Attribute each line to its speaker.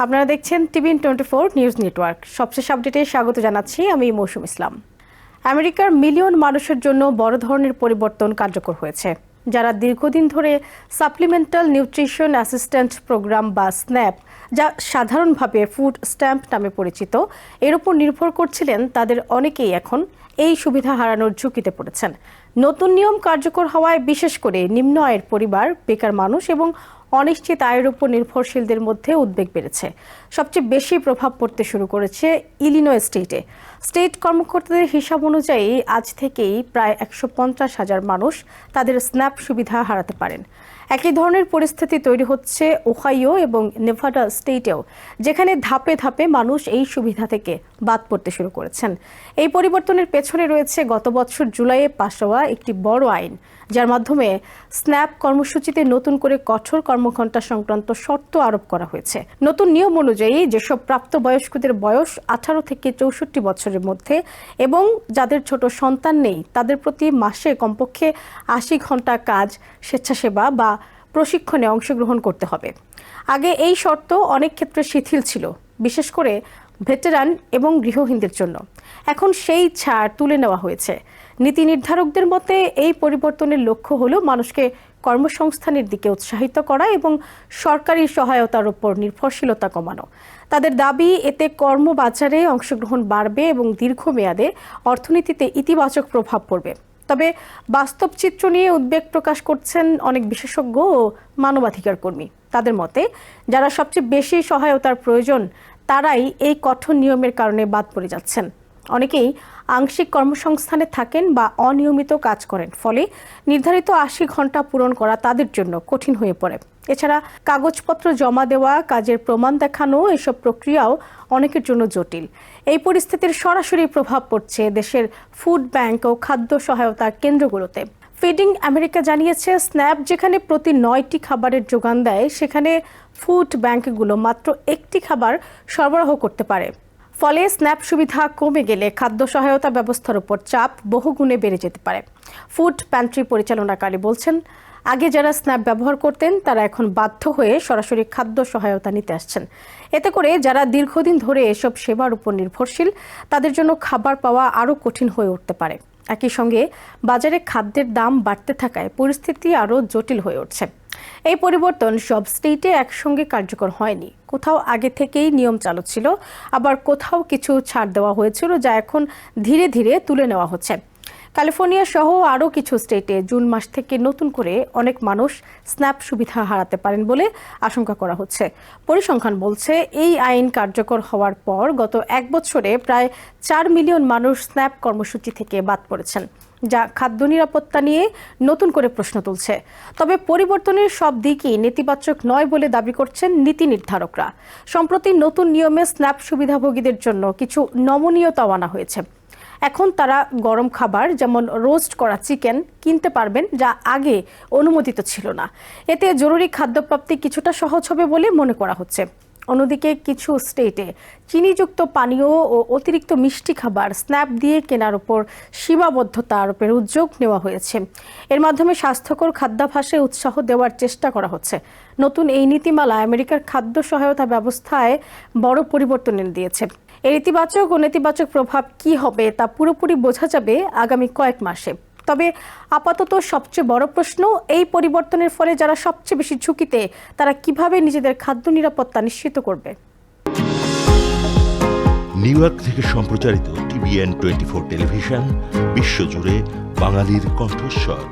Speaker 1: আপনারা দেখছেন TVN24 news network. সবশেষ আপডেটে স্বাগত জানাচ্ছি আমি মৌসুম ইসলাম। আমেরিকার মিলিয়ন মানুষের জন্য বড় ধরনের পরিবর্তন কার্যকর হয়েছে। যারা দীর্ঘদিন ধরে সাপ্লিমেন্টাল নিউট্রিশন অ্যাসিস্ট্যান্ট প্রোগ্রাম বা স্ন্যাপ, যা সাধারণভাবে ফুড স্ট্যাম্প নামে পরিচিত, এর উপর নির্ভর করছিলেন, তাদের অনেকেই এখন এই সুবিধা হারানোর ঝুঁকিতে পড়েছেন। নতুন নিয়ম কার্যকর হওয়ায় বিশেষ করে নিম্ন আয়ের পরিবার, বেকার মানুষ এবং অনিশ্চিত আয়ের উপর নির্ভরশীলদের মধ্যে উদ্বেগ বেড়েছে। সবচেয়ে বেশি প্রভাব পড়তে শুরু করেছে ইলিনয় স্টেটে। স্টেট কর্মকর্তাদের হিসাব অনুযায়ী আজ থেকেই প্রায় 150,000 মানুষ তাদের স্ন্যাপ সুবিধা হারাতে পারেন। একই ধরনের পরিস্থিতি তৈরি হচ্ছে ওহাইও এবং নেভাডা স্টেটেও, যেখানে ধাপে ধাপে মানুষ এই সুবিধা থেকে বাদ পড়তে শুরু করেছেন। এই পরিবর্তনের পেছনে রয়েছে গত বছর জুলাইয়ে পাশ হওয়া একটি বড় আইন, যার মাধ্যমে স্ন্যাপ কর্মসূচিতে নতুন করে কঠোর কর্মঘণ্টা সংক্রান্ত শর্ত আরোপ করা হয়েছে। নতুন নিয়ম অনুযায়ী যেসব প্রাপ্তবয়স্কদের বয়স 18 থেকে 64 বছরের মধ্যে এবং যাদের ছোট সন্তান নেই, তাদের প্রতি মাসে কমপক্ষে 80 ঘন্টা কাজ, স্বেচ্ছাসেবা বা প্রশিক্ষণে অংশগ্রহণ করতে হবে। আগে এই শর্ত অনেক ক্ষেত্রে শিথিল ছিল, বিশেষ করে ভেটেরান এবং গৃহহীনদের জন্য। এখন সেই ছাড় তুলে নেওয়া হয়েছে। নীতি নির্ধারকদের মতে এই পরিবর্তনের লক্ষ্য হলো মানুষকে কর্মসংস্থানের দিকে উৎসাহিত করা এবং সরকারি সহায়তার উপর নির্ভরশীলতা কমানো। তাদের দাবি, এতে কর্মবাজারে অংশগ্রহণ বাড়বে এবং দীর্ঘমেয়াদে অর্থনীতিতে ইতিবাচক প্রভাব পড়বে। তবে বাস্তব চিত্র নিয়ে উদ্বেগ প্রকাশ করছেন অনেক বিশেষজ্ঞ ও মানবাধিকার কর্মী। তাদের মতে যারা সবচেয়ে বেশি সহায়তার প্রয়োজন, তারাই এই কঠোর নিয়মের কারণে বাদ পড়ে যাচ্ছেন। অনেকেই আংশিক কর্মসংস্থানে থাকেন বা অনিয়মিত কাজ করেন, ফলে নির্ধারিত 80 ঘন্টা পূরণ করা তাদের জন্য কঠিন হয়ে পড়ে। এছাড়া কাগজপত্র জমা দেওয়া, কাজের প্রমাণ দেখানো, এসব প্রক্রিয়াও অনেকের জন্য জটিল। এই পরিস্থিতির সরাসরি প্রভাব পড়ছে দেশের ফুড ব্যাংক ও খাদ্য সহায়তা কেন্দ্রগুলোতে। ফিডিং আমেরিকা জানিয়েছে, স্ন্যাপ যেখানে প্রতি 9টি খাবারের যোগান দেয়, সেখানে ফুড ব্যাংকগুলো মাত্র 1টি খাবার সরবরাহ করতে পারে। ফলে স্ন্যাপ সুবিধা কমে গেলে খাদ্য সহায়তা ব্যবস্থার উপর চাপ বহুগুণে বেড়ে যেতে পারে। ফুড প্যান্ট্রি পরিচালনাকারী বলছেন, আগে যারা স্ন্যাপ ব্যবহার করতেন তারা এখন বাধ্য হয়ে সরাসরি খাদ্য সহায়তা নিতে আসছেন। এতে করে যারা দীর্ঘদিন ধরে এসব সেবার উপর নির্ভরশীল, তাদের জন্য খাবার পাওয়া আরও কঠিন হয়ে উঠতে পারে। একই সঙ্গে বাজারে খাদ্যের দাম বাড়তে থাকায় পরিস্থিতি আরও জটিল হয়ে উঠছে। এই পরিবর্তন সব স্টেটে একসঙ্গে কার্যকর হয়নি। কোথাও আগে থেকেই নিয়ম চালু ছিল, আবার কোথাও কিছু ছাড় দেওয়া হয়েছিল, যা এখন ধীরে ধীরে তুলে নেওয়া হচ্ছে। ক্যালিফোর্নিয়া সহ আরও কিছু স্টেটে জুন মাস থেকে নতুন করে অনেক মানুষ স্ন্যাপ সুবিধা হারাতে পারেন বলে আশঙ্কা করা হচ্ছে। পরিসংখ্যান বলছে, এই আইন কার্যকর হওয়ার পর গত 1 বছরে প্রায় 4 মিলিয়ন মানুষ স্ন্যাপ কর্মসূচি থেকে বাদ পড়েছেন, যা খাদ্য নিরাপত্তা নিয়ে নতুন করে প্রশ্ন তুলছে। তবে পরিবর্তনের সব দিকই নেতিবাচক নয় বলে দাবি করছেন নীতি নির্ধারকরা। সম্প্রতি নতুন নিয়মে স্ন্যাপ সুবিধাভোগীদের জন্য কিছু নমনীয়তাও আনা হয়েছে। এখন তারা গরম খাবার, যেমন রোস্ট করা চিকেন, কিনতে পারবেন, যা আগে অনুমোদিত ছিল না। এতে জরুরি খাদ্যপ্রাপ্তি কিছুটা সহজ হবে বলে মনে করা হচ্ছে। অন্যদিকে কিছু স্টেটে চিনিযুক্ত পানীয় ও অতিরিক্ত মিষ্টি খাবার স্ন্যাপ দিয়ে কেনার উপর সীমাবদ্ধতা আরোপের উদ্যোগ নেওয়া হয়েছে। এর মাধ্যমে স্বাস্থ্যকর খাদ্যাভ্যাসে উৎসাহ দেওয়ার চেষ্টা করা হচ্ছে। নতুন এই নীতিমালা আমেরিকার খাদ্য সহায়তা ব্যবস্থায় বড় পরিবর্তন এনে দিয়েছে। এর ইতিবাচক ও নেতিবাচক প্রভাব কি হবে তা পুরোপুরি বোঝা যাবে আগামী কয়েক মাসে। তবে আপাতত সবচেয়ে বড় প্রশ্ন, এই পরিবর্তনের ফলে যারা সবচেয়ে বেশি ঝুঁকিতে, তারা কিভাবে নিজেদের খাদ্য নিরাপত্তা নিশ্চিত করবে।
Speaker 2: নিউ ইয়র্ক থেকে সম্প্রচারিত TVN24 টেলিভিশন বিশ্বজুড়ে বাঙালির কণ্ঠস্বর।